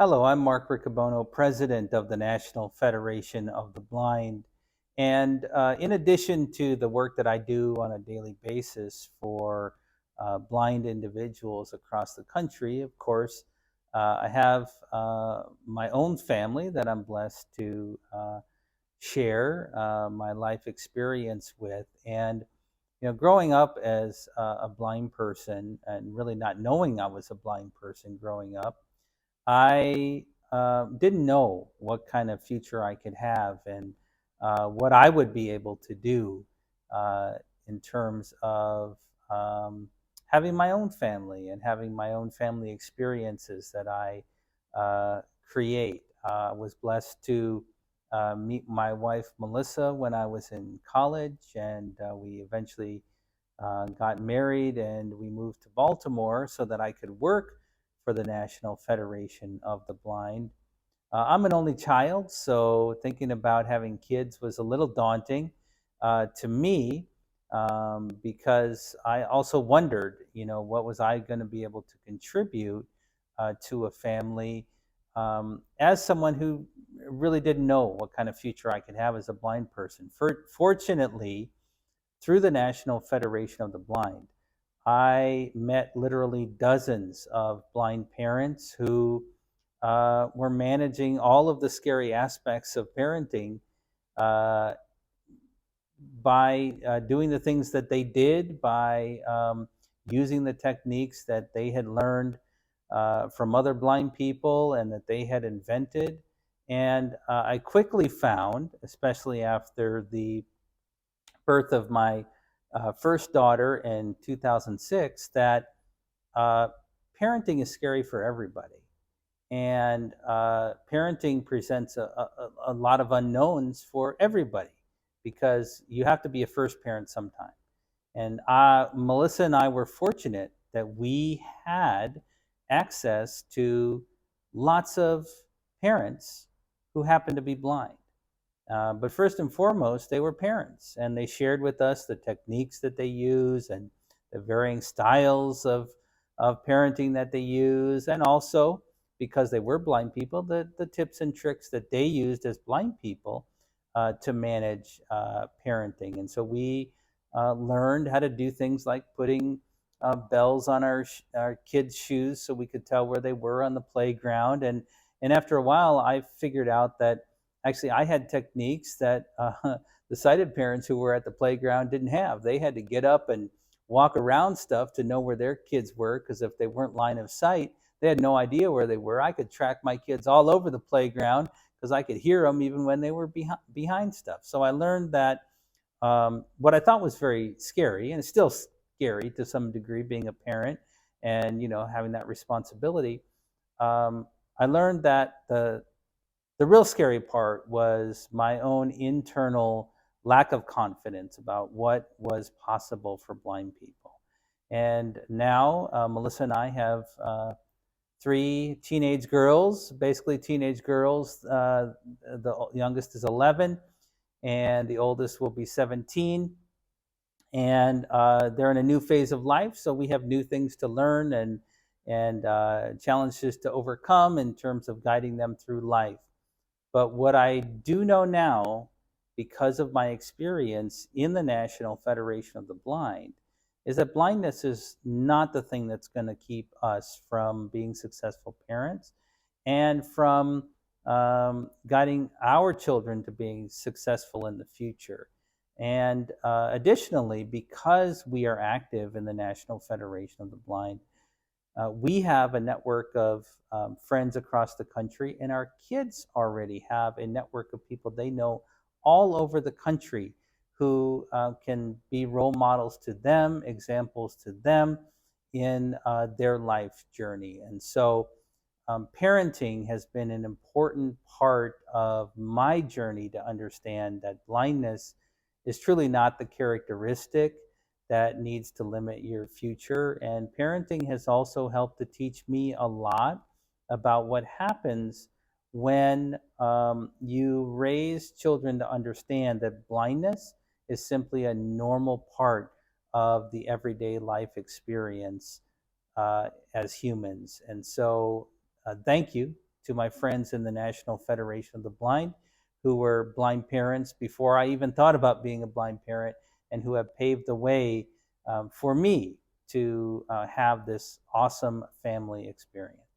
Hello, I'm Mark Riccobono, president of the National Federation of the Blind. And in addition to the work that I do on a daily basis for blind individuals across the country, of course, I have my own family that I'm blessed to share my life experience with. And growing up as a blind person and really not knowing I was a blind person growing up, I didn't know what kind of future I could have and what I would be able to do uh, in terms of um, having my own family and having my own family experiences that I create. I was blessed to meet my wife, Melissa, when I was in college, and we eventually got married and we moved to Baltimore so that I could work for the National Federation of the Blind. I'm an only child, so thinking about having kids was a little daunting to me because I also wondered, what was I going to be able to contribute to a family as someone who really didn't know what kind of future I could have as a blind person. Fortunately, through the National Federation of the Blind, I met literally dozens of blind parents who were managing all of the scary aspects of parenting uh, by doing the things that they did, by using the techniques that they had learned from other blind people and that they had invented. And I quickly found, especially after the birth of my first daughter in 2006, that uh, parenting is scary for everybody. And parenting presents a lot of unknowns for everybody because you have to be a first parent sometime. And Melissa and I were fortunate that we had access to lots of parents who happened to be blind. But first and foremost, they were parents, and they shared with us the techniques that they use and the varying styles of parenting that they use, and also because they were blind people, the tips and tricks that they used as blind people to manage parenting. And so we learned how to do things like putting bells on our kids' shoes so we could tell where they were on the playground. And after a while, I figured out that actually I had techniques that the sighted parents who were at the playground didn't have. They had to get up and walk around stuff to know where their kids were, because if they weren't line of sight, they had no idea where they were. I could track my kids all over the playground because I could hear them even when they were behind stuff. So I learned that what I thought was very scary, and it's still scary to some degree being a parent and having that responsibility. Um, I learned that the real scary part was my own internal lack of confidence about what was possible for blind people. And now Melissa and I have three teenage girls, basically teenage girls. The youngest is 11, and the oldest will be 17. And they're in a new phase of life, so we have new things to learn and challenges to overcome in terms of guiding them through life. But what I do know now, because of my experience in the National Federation of the Blind, is that blindness is not the thing that's going to keep us from being successful parents and from guiding our children to being successful in the future. And additionally, because we are active in the National Federation of the Blind, we have a network of friends across the country, and our kids already have a network of people they know all over the country who can be role models to them, examples to them in their life journey. And so, parenting has been an important part of my journey to understand that blindness is truly not the characteristic that needs to limit your future. And parenting has also helped to teach me a lot about what happens when you raise children to understand that blindness is simply a normal part of the everyday life experience as humans. And so, thank you to my friends in the National Federation of the Blind, who were blind parents before I even thought about being a blind parent, and who have paved the way for me to have this awesome family experience.